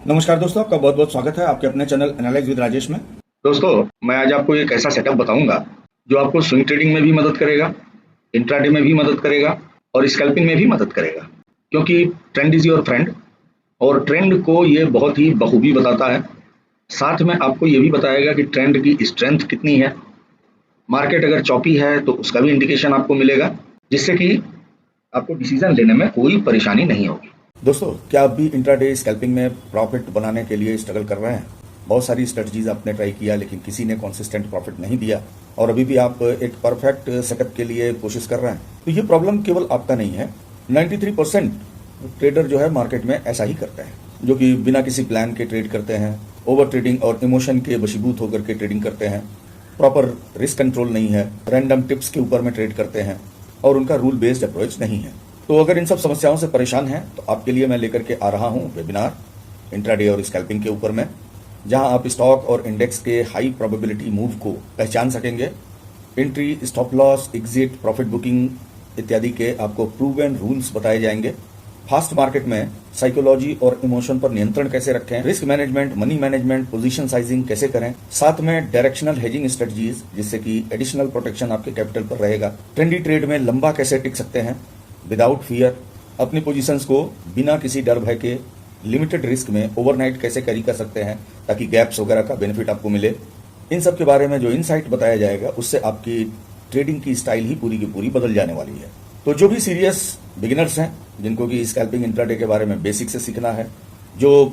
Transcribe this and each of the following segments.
नमस्कार दोस्तों, आपका बहुत बहुत स्वागत है आपके अपने चैनल एनालाइज विद राजेश में। दोस्तों, मैं आज आपको एक ऐसा सेटअप बताऊंगा जो आपको स्विंग ट्रेडिंग में भी मदद करेगा, इंट्राडे में भी मदद करेगा और स्कैल्पिंग में भी मदद करेगा। क्योंकि ट्रेंड इज योर फ्रेंड और ट्रेंड को ये बहुत ही बखूबी बताता है। साथ में आपको ये भी बताएगा कि ट्रेंड की स्ट्रेंथ कितनी है। मार्केट अगर चॉपी है तो उसका भी इंडिकेशन आपको मिलेगा, जिससे कि आपको डिसीजन लेने में कोई परेशानी नहीं होगी। दोस्तों, क्या आप भी इंट्राडे स्कैल्पिंग में प्रॉफिट बनाने के लिए स्ट्रगल कर रहे हैं? बहुत सारी स्ट्रेटजीज आपने ट्राई किया लेकिन किसी ने कंसिस्टेंट प्रॉफिट नहीं दिया और अभी भी आप एक परफेक्ट सेटअप के लिए कोशिश कर रहे हैं। तो ये प्रॉब्लम केवल आपका नहीं है। 93% ट्रेडर जो है मार्केट में ऐसा ही करते हैं, जो कि बिना किसी प्लान के ट्रेड करते हैं, ओवर ट्रेडिंग और इमोशन के वशीभूत होकर के ट्रेडिंग करते हैं। प्रॉपर रिस्क कंट्रोल नहीं है, रैंडम टिप्स के ऊपर में ट्रेड करते हैं और उनका रूल बेस्ड अप्रोच नहीं है। तो अगर इन सब समस्याओं से परेशान हैं तो आपके लिए मैं लेकर के आ रहा हूं वेबिनार इंट्राडे और स्कैल्पिंग के ऊपर में, जहां आप स्टॉक और इंडेक्स के हाई प्रोबेबिलिटी मूव को पहचान सकेंगे। Entry, stop loss, exit, profit booking इत्यादि के आपको प्रूवन रूल्स बताए जाएंगे। फास्ट मार्केट में साइकोलॉजी और इमोशन पर नियंत्रण कैसे रखें, risk management, money management, position sizing कैसे करें, साथ में डायरेक्शनल हेजिंग स्ट्रेटजीज जिससे कि एडिशनल प्रोटेक्शन आपके कैपिटल पर रहेगा। ट्रेंडी ट्रेड में लंबा कैसे टिक सकते हैं विदाउट फियर, अपनी पोजीशंस को बिना किसी डर भय के लिमिटेड रिस्क में ओवरनाइट कैसे कैरी कर सकते हैं ताकि गैप्स वगैरह का बेनिफिट आपको मिले। इन सब के बारे में जो इनसाइट बताया जाएगा उससे आपकी ट्रेडिंग की स्टाइल ही पूरी की पूरी बदल जाने वाली है। तो जो भी सीरियस बिगिनर्स हैं, जिनको कि स्कैल्पिंग इंट्राडे के बारे में बेसिक से सीखना है, जो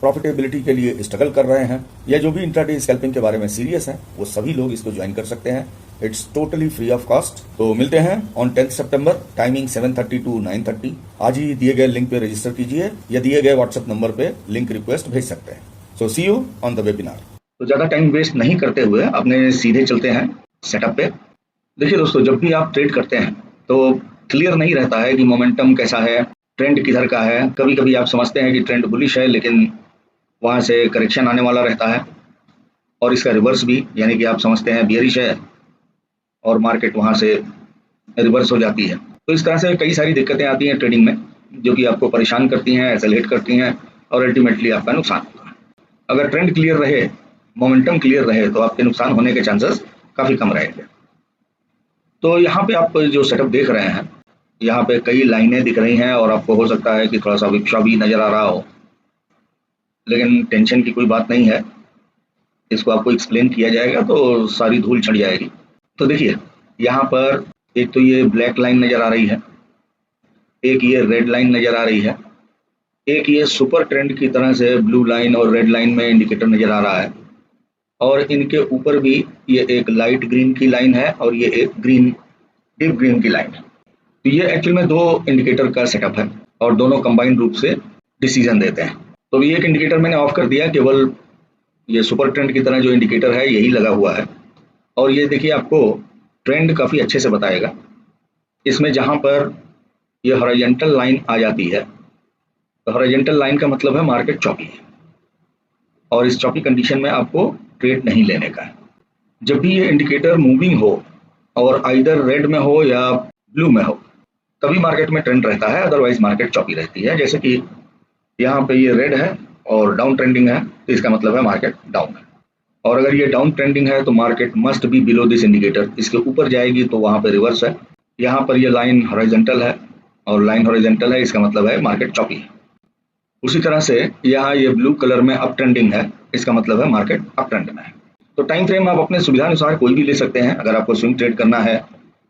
प्रॉफिटेबिलिटी के लिए स्ट्रगल कर रहे हैं, या जो भी इंट्राडे स्कैल्पिंग के बारे में सीरियस हैं, वो सभी लोग इसको ज्वाइन कर सकते हैं। It's totally free of cost. तो मिलते हैं ऑन 10 सितंबर, टाइमिंग 7:30 to 9:30। आज ही दिए गए लिंक पे रजिस्टर कीजिए या दिए गए व्हाट्सएप नंबर पे लिंक रिक्वेस्ट भेज सकते हैं। सो सी यू ऑन द वेबिनार। तो ज़्यादा टाइम वेस्ट नहीं करते हुए अपने सीधे चलते हैं सेटअप पे। देखिए दोस्तों, जब भी आप ट्रेड करते हैं तो क्लियर नहीं रहता है कि मोमेंटम कैसा है, ट्रेंड किधर का है। कभी कभी आप समझते हैं कि ट्रेंड बुलिश है, लेकिन वहाँ से करेक्शन आने वाला रहता है, और इसका रिवर्स भी, यानी कि आप समझते हैं बियरिश है और मार्केट वहाँ से रिवर्स हो जाती है। तो इस तरह से कई सारी दिक्कतें आती हैं ट्रेडिंग में, जो कि आपको परेशान करती हैं, एसेलेट करती हैं और अल्टीमेटली आपका नुकसान होता है। अगर ट्रेंड क्लियर रहे, मोमेंटम क्लियर रहे, तो आपके नुकसान होने के चांसेस काफ़ी कम रहेंगे। तो यहाँ पे आप जो सेटअप देख रहे हैं, यहाँ पे कई लाइनें दिख रही हैं और आपको हो सकता है कि थोड़ा सा विपशा भी नज़र आ रहा हो, लेकिन टेंशन की कोई बात नहीं है। इसको आपको एक्सप्लेन किया जाएगा तो सारी धूल छट जाएगी। तो देखिए, यहाँ पर एक तो ये ब्लैक लाइन नज़र आ रही है, एक ये रेड लाइन नज़र आ रही है, एक ये सुपर ट्रेंड की तरह से ब्लू लाइन और रेड लाइन में इंडिकेटर नज़र आ रहा है, और इनके ऊपर भी ये एक लाइट ग्रीन की लाइन है और ये एक ग्रीन, डीप ग्रीन की लाइन है। तो ये एक्चुअल में दो इंडिकेटर का सेटअप है और दोनों कंबाइंड रूप से डिसीजन देते हैं। तो ये एक इंडिकेटर मैंने ऑफ कर दिया, केवल ये सुपर ट्रेंड की तरह जो इंडिकेटर है यही लगा हुआ है। और ये देखिए, आपको ट्रेंड काफ़ी अच्छे से बताएगा। इसमें जहाँ पर ये हॉरिजॉन्टल लाइन आ जाती है, तो हॉरिजॉन्टल लाइन का मतलब है मार्केट चौकी है, और इस चौकी कंडीशन में आपको ट्रेड नहीं लेने का है। जब भी ये इंडिकेटर मूविंग हो और आइदर रेड में हो या ब्लू में हो, तभी मार्केट में ट्रेंड रहता है, अदरवाइज मार्केट चौकी रहती है। जैसे कि यहाँ पे ये रेड है और डाउन ट्रेंडिंग है, तो इसका मतलब है मार्केट डाउन है। और अगर ये डाउन ट्रेंडिंग है तो market must be below this indicator, इसके ऊपर जाएगी तो वहाँ पे रिवर्स है। यहाँ पर ये लाइन हॉरिजॉन्टल है और लाइन हॉरिजॉन्टल है, इसका मतलब है मार्केट चौकी है। उसी तरह से यहाँ ये ब्लू कलर में अप ट्रेंडिंग है, इसका मतलब है मार्केट अप ट्रेंड में है। तो टाइम फ्रेम आप अपने सुविधानुसार कोई भी ले सकते हैं। अगर आपको स्विंग ट्रेड करना है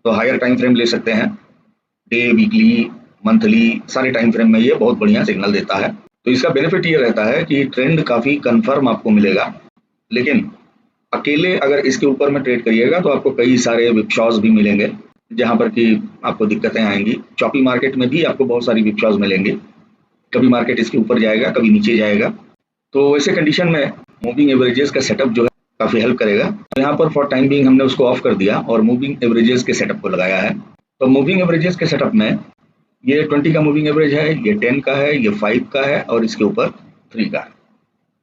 तो हायर टाइम फ्रेम ले सकते हैं, डे, वीकली, मंथली, सारे टाइम फ्रेम में ये बहुत बढ़िया सिग्नल देता है। तो इसका बेनिफिट ये रहता है कि ट्रेंड काफ़ी कंफर्म आपको मिलेगा, लेकिन अकेले अगर इसके ऊपर में ट्रेड करिएगा तो आपको कई सारे विपशॉज भी मिलेंगे, जहाँ पर कि आपको दिक्कतें आएंगी। चॉपी मार्केट में भी आपको बहुत सारी विपशॉज मिलेंगे, कभी मार्केट इसके ऊपर जाएगा, कभी नीचे जाएगा। तो ऐसे कंडीशन में मूविंग एवरेजेस का सेटअप जो है काफ़ी हेल्प करेगा। तो यहाँ पर फॉर टाइम बिंग हमने उसको ऑफ कर दिया और मूविंग एवरेजेस के सेटअप को लगाया है। तो मूविंग एवरेजेस के सेटअप में ये 20 का मूविंग एवरेज है, ये 10 का है, ये 5 का है और इसके ऊपर 3 का है।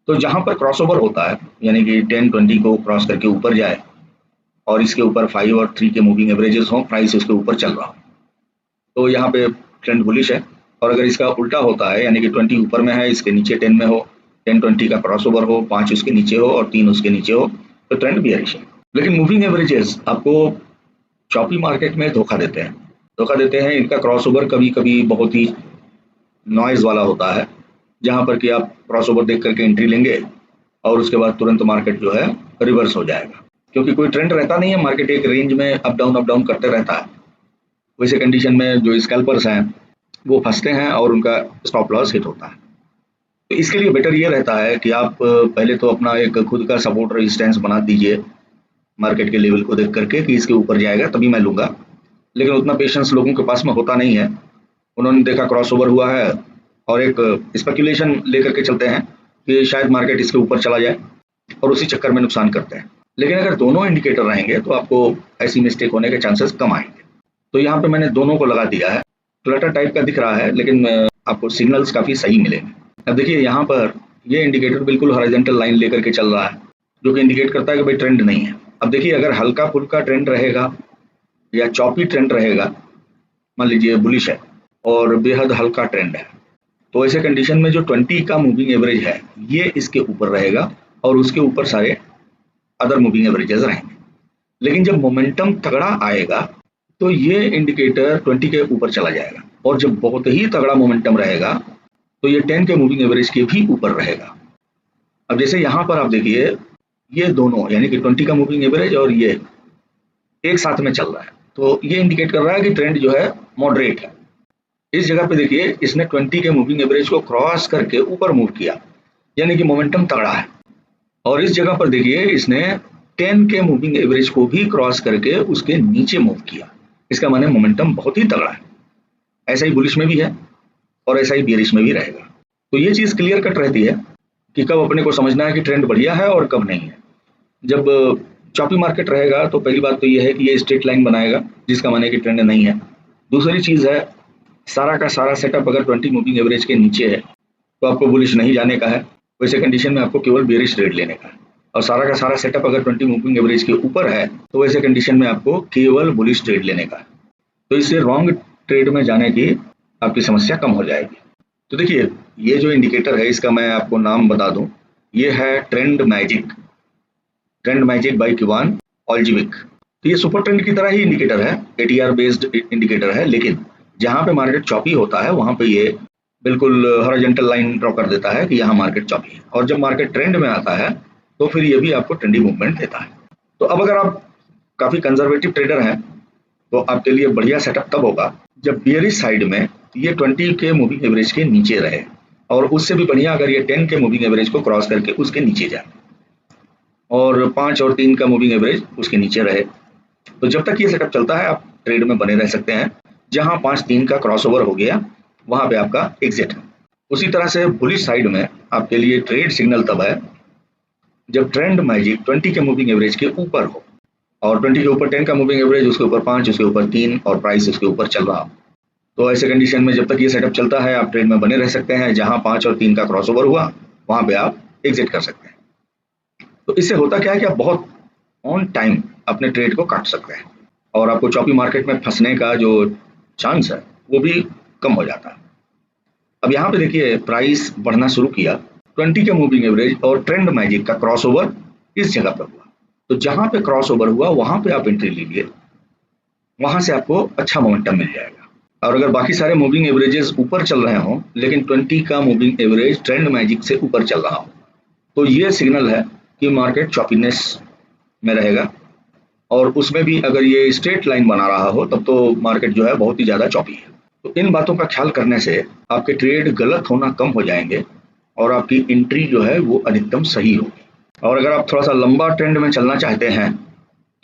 तो जहाँ पर क्रॉसओवर होता है, यानी कि 10-20 को क्रॉस करके ऊपर जाए और इसके ऊपर 5 और 3 के मूविंग एवरेजेस हों, प्राइस उसके ऊपर चल रहा हो, तो यहाँ पे ट्रेंड बुलिश है। और अगर इसका उल्टा होता है, यानी कि 20 ऊपर में है, इसके नीचे 10 में हो, 10-20 का क्रॉसओवर हो, 5 उसके नीचे हो और 3 उसके नीचे हो, तो ट्रेंड बियरिश है। लेकिन मूविंग एवरेजेस आपको चॉपी मार्केट में धोखा देते हैं। इनका क्रॉसओवर कभी कभी बहुत ही नॉइज वाला होता है, जहां पर कि आप क्रॉसओवर देख करके एंट्री लेंगे और उसके बाद तुरंत मार्केट जो है रिवर्स हो जाएगा, क्योंकि कोई ट्रेंड रहता नहीं है, मार्केट एक रेंज में अप डाउन करते रहता है। वैसे कंडीशन में जो स्कैल्पर्स हैं वो फंसते हैं और उनका स्टॉप लॉस हिट होता है। तो इसके लिए बेटर ये रहता है कि आप पहले तो अपना एक खुद का सपोर्ट रेजिस्टेंस बना दीजिए मार्केट के लेवल को देख करके कि इसके ऊपर जाएगा तभी मैं लूँगा। लेकिन उतना पेशेंस लोगों के पास में होता नहीं है। उन्होंने देखा क्रॉसओवर हुआ है और एक स्पेकुलेशन लेकर के चलते हैं कि शायद मार्केट इसके ऊपर चला जाए और उसी चक्कर में नुकसान करते हैं। लेकिन अगर दोनों इंडिकेटर रहेंगे तो आपको ऐसी मिस्टेक होने के चांसेस कम आएंगे। तो यहाँ पे मैंने दोनों को लगा दिया है। फ्लटर टाइप का दिख रहा है, लेकिन आपको सिग्नल्स काफ़ी सही मिलेंगे। अब देखिए यहाँ पर ये इंडिकेटर बिल्कुल हॉरिजॉन्टल लाइन लेकर के चल रहा है, जो कि इंडिकेट करता है कि भाई ट्रेंड नहीं है। अब देखिए अगर हल्का फुल्का ट्रेंड रहेगा या चॉपी ट्रेंड रहेगा, मान लीजिए बुलिश है और बेहद हल्का ट्रेंड है, तो ऐसे कंडीशन में जो 20 का मूविंग एवरेज है ये इसके ऊपर रहेगा और उसके ऊपर सारे अदर मूविंग एवरेजेस रहेंगे। लेकिन जब मोमेंटम तगड़ा आएगा तो ये इंडिकेटर 20 के ऊपर चला जाएगा, और जब बहुत ही तगड़ा मोमेंटम रहेगा तो ये 10 के मूविंग एवरेज के भी ऊपर रहेगा। अब जैसे यहाँ पर आप देखिए ये दोनों यानी कि 20 का मूविंग एवरेज और ये एक साथ में चल रहा है, तो ये इंडिकेट कर रहा है कि ट्रेंड जो है मॉडरेट है। इस जगह पे देखिए इसने 20 के मूविंग एवरेज को क्रॉस करके ऊपर मूव किया, यानी कि मोमेंटम तगड़ा है। और इस जगह पर देखिए इसने 10 के मूविंग एवरेज को भी क्रॉस करके उसके नीचे मूव किया। इसका माने मोमेंटम बहुत ही तगड़ा है। ऐसा ही बुलिश में भी है और ऐसा ही बेरिश में भी रहेगा। तो ये चीज़ क्लियर कट रहती है कि कब अपने को समझना है कि ट्रेंड बढ़िया है और कब नहीं है। जब चॉपी मार्केट रहेगा तो पहली बात तो ये है कि ये स्ट्रेट लाइन बनाएगा, जिसका माने कि ट्रेंड नहीं है। दूसरी चीज़ है सारा का सारा सेटअप अगर 20 मूविंग एवरेज के नीचे है तो आपको बुलिश नहीं जाने का है। वैसे कंडीशन में आपको केवल बेरिश ट्रेड लेने का है। और सारा का सारा सेटअप अगर 20 मूविंग एवरेज के ऊपर है तो वैसे कंडीशन में आपको केवल बुलिश ट्रेड लेने का है। तो इससे रॉन्ग ट्रेड में जाने की आपकी समस्या कम हो जाएगी। तो देखिए ये जो इंडिकेटर है इसका मैं आपको नाम बता दूं, ये है ट्रेंड मैजिक बाय किवान ऑल्जिविक। तो ये सुपर ट्रेंड की तरह ही इंडिकेटर है, ATR बेस्ड इंडिकेटर है, लेकिन जहाँ पे मार्केट चॉपी होता है वहाँ पे ये बिल्कुल हॉरिजॉन्टल लाइन ड्रॉ कर देता है कि यहाँ मार्केट चॉपी है। और जब मार्केट ट्रेंड में आता है तो फिर ये भी आपको ट्रेंडी मूवमेंट देता है। तो अब अगर आप काफ़ी कंजर्वेटिव ट्रेडर हैं तो आपके लिए बढ़िया सेटअप तब होगा जब बेयरिश साइड में ये 20 के मूविंग एवरेज के नीचे रहे, और उससे भी बढ़िया अगर ये 10 के मूविंग एवरेज को क्रॉस करके उसके नीचे जाए और 5 और 3 का मूविंग एवरेज उसके नीचे रहे। तो जब तक ये सेटअप चलता है आप ट्रेड में बने रह सकते हैं। जहां 5-3 का क्रॉसओवर हो गया वहां पे आपका एग्जिट है। उसी तरह से बुलिश साइड में आपके लिए ट्रेड सिग्नल तब है जब ट्रेंड मैजिक 20 के मूविंग एवरेज के ऊपर हो और 20 के ऊपर 10 का मूविंग एवरेज, उसके ऊपर 5, उसके ऊपर 3 और प्राइस उसके ऊपर चल रहा हो। तो ऐसे कंडीशन में जब तक ये सेटअप चलता है आप ट्रेड में बने रह सकते हैं। जहां 5 और 3 का क्रॉसओवर हुआ वहां पे आप एग्जिट कर सकते हैं। तो इससे होता क्या है कि आप बहुत ऑन टाइम अपने ट्रेड को काट सकते हैं और आपको चॉपी मार्केट में फंसने का जो चांस है वो भी कम हो जाता है। अब यहाँ पे देखिए प्राइस बढ़ना शुरू किया, 20 के मूविंग एवरेज और ट्रेंड मैजिक का क्रॉसओवर इस जगह पर हुआ। तो जहां पे क्रॉसओवर हुआ वहां पे आप एंट्री लीजिए, वहां से आपको अच्छा मोमेंटम मिल जाएगा। और अगर बाकी सारे मूविंग एवरेजेस ऊपर चल रहे हों लेकिन 20 का मूविंग एवरेज ट्रेंड मैजिक से ऊपर चल रहा हो तो ये सिग्नल है कि मार्केट चॉपीनेस में रहेगा। और उसमें भी अगर ये स्ट्रेट लाइन बना रहा हो तब तो मार्केट जो है बहुत ही ज़्यादा चॉपी है। तो इन बातों का ख्याल करने से आपके ट्रेड गलत होना कम हो जाएंगे और आपकी एंट्री जो है वो अधिकतम सही होगी। और अगर आप थोड़ा सा लंबा ट्रेंड में चलना चाहते हैं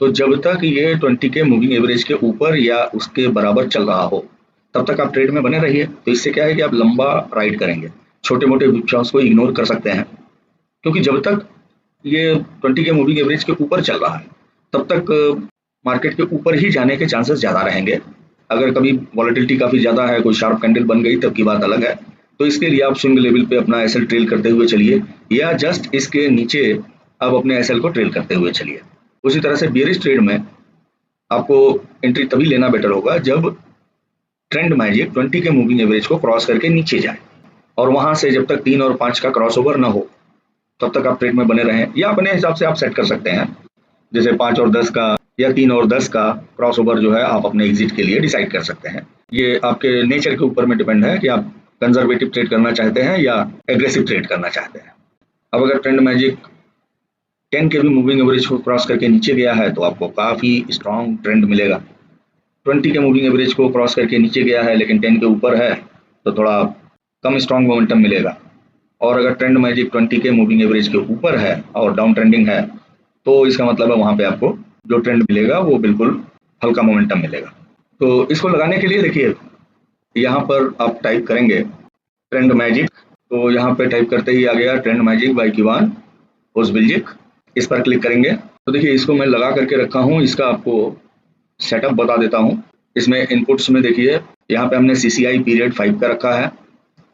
तो जब तक ये 20 के मूविंग एवरेज के ऊपर या उसके बराबर चल रहा हो तब तक आप ट्रेड में बने रहिए। तो इससे क्या है कि आप लंबा राइड करेंगे, छोटे मोटे विप्स को इग्नोर कर सकते हैं, क्योंकि जब तक ये 20 के मूविंग एवरेज के ऊपर चल रहा है तब तक मार्केट के ऊपर ही जाने के चांसेस ज़्यादा रहेंगे। अगर कभी वॉलेटिलिटी काफ़ी ज़्यादा है, कोई शार्प कैंडल बन गई तब की बात अलग है। तो इसके लिए आप स्विंग लेवल पे अपना एसएल ट्रेल करते हुए चलिए या जस्ट इसके नीचे आप अपने एसएल को ट्रेल करते हुए चलिए। उसी तरह से बेयरिश ट्रेड में आपको एंट्री तभी लेना बेटर होगा जब ट्रेंड मैजिक 20 के मूविंग एवरेज को क्रॉस करके नीचे जाए और वहां से जब तक 3 और 5 का क्रॉस ओवर ना हो तब तक आप ट्रेड में बने रहें, या अपने हिसाब से आप सेट कर सकते हैं, जैसे 5 और 10 का या 3 और 10 का क्रॉस ओवर जो है आप अपने एग्जिट के लिए डिसाइड कर सकते हैं। ये आपके नेचर के ऊपर में डिपेंड है कि आप कंजर्वेटिव ट्रेड करना चाहते हैं या एग्रेसिव ट्रेड करना चाहते हैं। अब अगर ट्रेंड मैजिक 10 के भी मूविंग एवरेज को क्रॉस करके नीचे गया है तो आपको काफ़ी स्ट्रॉन्ग ट्रेंड मिलेगा। 20 के मूविंग एवरेज को क्रॉस करके नीचे गया है लेकिन 10 के ऊपर है तो थोड़ा कम स्ट्रॉन्ग मोमेंटम मिलेगा। और अगर ट्रेंड मैजिक 20 के मूविंग एवरेज के ऊपर है और डाउन ट्रेंडिंग है तो इसका मतलब है वहाँ पे आपको जो ट्रेंड मिलेगा वो बिल्कुल हल्का मोमेंटम मिलेगा। तो इसको लगाने के लिए देखिए, यहाँ पर आप टाइप करेंगे ट्रेंड मैजिक, तो यहाँ पे टाइप करते ही आ गया ट्रेंड मैजिक बाय किवान ओसबिल्जिक। इस पर क्लिक करेंगे तो देखिए इसको मैं लगा करके रखा हूँ, इसका आपको सेटअप बता देता हूँ। इसमें इनपुट्स में देखिए यहाँ पे हमने CCI पीरियड 5 का रखा है,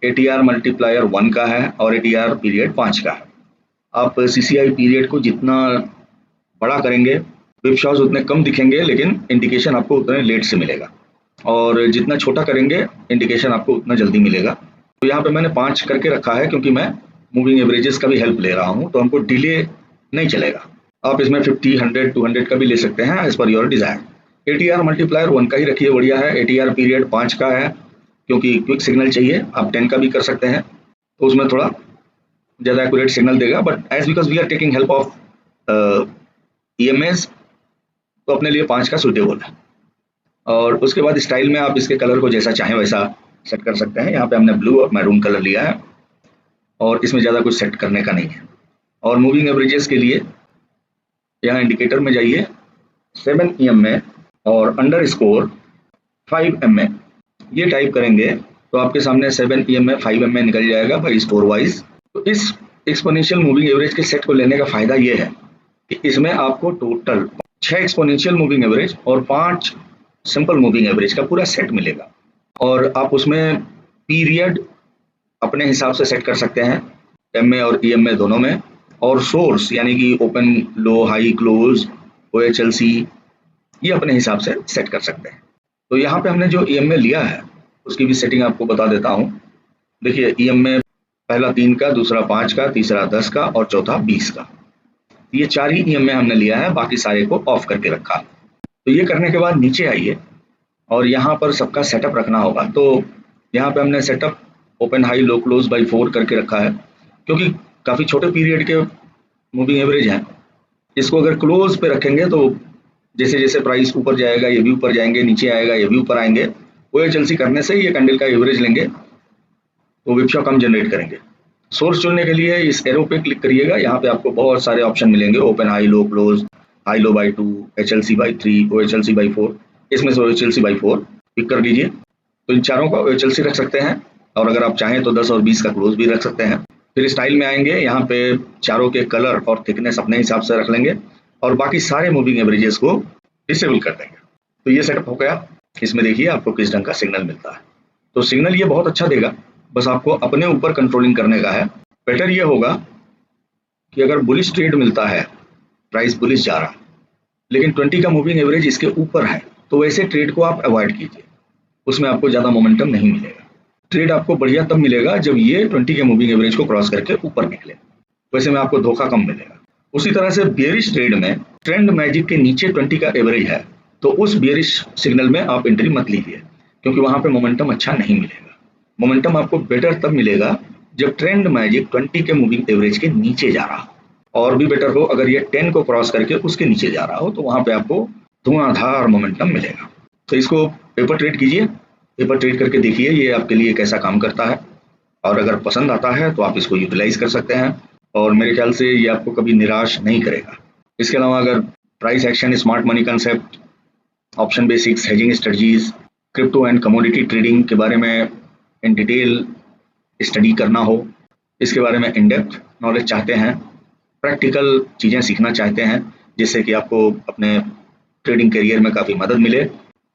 ATR मल्टीप्लायर 1 का है और ATR पीरियड 5 का है। आप CCI पीरियड को जितना बड़ा करेंगे वेब शॉट्स उतने कम दिखेंगे लेकिन इंडिकेशन आपको उतने लेट से मिलेगा, और जितना छोटा करेंगे इंडिकेशन आपको उतना जल्दी मिलेगा। तो यहाँ पे मैंने 5 करके रखा है क्योंकि मैं मूविंग एवरेजेस का भी हेल्प ले रहा हूँ तो हमको डिले नहीं चलेगा। आप इसमें 50, 100, 200 का भी ले सकते हैं as per your desire. ATR multiplier 1 का ही रखिए, बढ़िया है। ATR पीरियड 5 का है क्योंकि क्विक सिग्नल चाहिए, आप 10 का भी कर सकते हैं तो उसमें थोड़ा ज़्यादा एक्यूरेट सिग्नल देगा, but as because we are taking help of EMAs तो अपने लिए 5 का सुटेबल है। और उसके बाद स्टाइल में आप इसके कलर को जैसा चाहें वैसा सेट कर सकते हैं। यहाँ पे हमने ब्लू और मैरून कलर लिया है और इसमें ज़्यादा कुछ सेट करने का नहीं है। और मूविंग एवरेजेस के लिए यहाँ इंडिकेटर में जाइए 7 EMA और अंडरस्कोर 5 MA, ये टाइप करेंगे तो आपके सामने 7 EMA 5 MA निकल जाएगा बाई स्टोर वाइज। तो इस एक्सपोनेंशियल मूविंग एवरेज के सेट को लेने का फायदा ये है कि इसमें आपको टोटल 6 एक्सपोनेंशियल मूविंग एवरेज और 5 सिंपल मूविंग एवरेज का पूरा सेट मिलेगा। और आप उसमें पीरियड अपने हिसाब से सेट कर सकते हैं, MA और EMA दोनों में, और सोर्स यानी कि ओपन, लो, हाई, क्लोज, OHLC ये अपने हिसाब से सेट कर सकते हैं। तो यहाँ पे हमने जो EMA लिया है उसकी भी सेटिंग आपको बता देता हूँ। देखिए EMA पहला 3 का, दूसरा 5 का, तीसरा 10 का और चौथा 20 का, ये 4 ही EMA हमने लिया है, बाकी सारे को ऑफ करके रखा। तो ये करने के बाद नीचे आइए और यहाँ पर सबका सेटअप रखना होगा। तो यहाँ पे हमने setup open, high, low, close by 4 करके रखा है क्योंकि काफ़ी छोटे पीरियड के मूविंग एवरेज हैं। इसको अगर क्लोज पे रखेंगे तो जैसे जैसे प्राइस ऊपर जाएगा ये भी ऊपर जाएंगे, नीचे आएगा ये भी ऊपर आएंगे। OHLC करने से ये कैंडल का एवरेज लेंगे तो विपशा कम जनरेट करेंगे। सोर्स चुनने के लिए इस एरो पे क्लिक करिएगा, यहाँ पे आपको बहुत सारे ऑप्शन मिलेंगे, open, high, low, close, high low by 2, HLC by 3, OHLC by 4। इसमें से OHLC बाई 4 पिक कर लीजिए। तो इन चारों का OHLC रख सकते हैं और अगर आप चाहें तो 10 और 20 का क्लोज भी रख सकते हैं। फिर स्टाइल में आएंगे, यहाँ पे चारों के कलर और थिकनेस अपने हिसाब से रख लेंगे और बाकी सारे मूविंग एवरेजेस को डिसेबल कर देंगे। तो ये सेटअप हो गया। इसमें देखिए आपको किस ढंग का सिग्नल मिलता है। तो सिग्नल ये बहुत अच्छा देगा, बस आपको अपने ऊपर कंट्रोलिंग करने का है। बेटर ये होगा कि अगर बुलिश ट्रेड मिलता है, प्राइस बुलिश जा रहा लेकिन 20 का मूविंग एवरेज इसके ऊपर है, तो वैसे ट्रेड को आप अवॉइड कीजिए, उसमें आपको ज़्यादा मोमेंटम नहीं मिलेगा। ट्रेड आपको बढ़िया तब मिलेगा जब ये 20 के मूविंग एवरेज को क्रॉस करके ऊपर निकले, वैसे में आपको धोखा कम मिलेगा। उसी तरह से बेरिश ट्रेड में ट्रेंड मैजिक के नीचे 20 का एवरेज है तो उस बेरिश सिग्नल में आप एंट्री मत लीजिए क्योंकि वहां पे मोमेंटम अच्छा नहीं मिलेगा। मोमेंटम आपको बेटर तब मिलेगा जब ट्रेंड मैजिक 20 के मूविंग एवरेज के नीचे जा रहा हो, और भी बेटर हो अगर ये 10 को क्रॉस करके उसके नीचे जा रहा हो तो वहां पे आपको धुआंधार मोमेंटम मिलेगा। तो इसको पेपर ट्रेड कीजिए, पेपर ट्रेड करके देखिए ये आपके लिए कैसा काम करता है, और अगर पसंद आता है तो आप इसको यूटिलाइज कर सकते हैं और मेरे ख्याल से ये आपको कभी निराश नहीं करेगा। इसके अलावा अगर price action, smart money concept, option basics, hedging strategies, crypto and commodity trading के बारे में इन डिटेल स्टडी करना हो, इसके बारे में इन डेप्थ नॉलेज चाहते हैं, प्रैक्टिकल चीज़ें सीखना चाहते हैं जिससे कि आपको अपने ट्रेडिंग करियर में काफ़ी मदद मिले,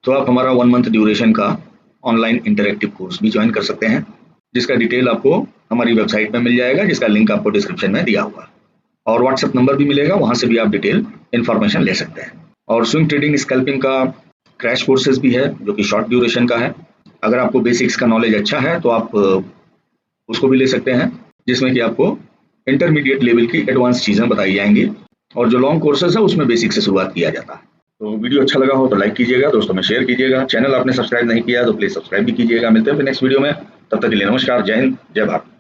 तो आप हमारा 1 मंथ ड्यूरेशन का ऑनलाइन इंटरेक्टिव कोर्स भी ज्वाइन कर सकते हैं, जिसका डिटेल आपको हमारी वेबसाइट में मिल जाएगा, जिसका लिंक आपको डिस्क्रिप्शन में दिया हुआ, और व्हाट्सएप नंबर भी मिलेगा, वहाँ से भी आप डिटेल इन्फॉर्मेशन ले सकते हैं। और स्विंग ट्रेडिंग स्कैल्पिंग का क्रैश कोर्सेज भी है जो कि शॉर्ट ड्यूरेशन का है, अगर आपको बेसिक्स का नॉलेज अच्छा है तो आप उसको भी ले सकते हैं, जिसमें कि आपको इंटरमीडिएट लेवल की एडवांस चीज़ें बताई जाएंगी, और जो लॉन्ग कोर्सेज है उसमें बेसिक से शुरुआत किया जाता है। तो वीडियो अच्छा लगा हो तो लाइक कीजिएगा, दोस्तों में शेयर कीजिएगा, चैनल आपने सब्सक्राइब नहीं किया तो प्लीज़ सब्सक्राइब भी कीजिएगा। मिलते हैं फिर नेक्स्ट वीडियो में, तब तक के लिए नमस्कार, जय हिंद, जय भारत।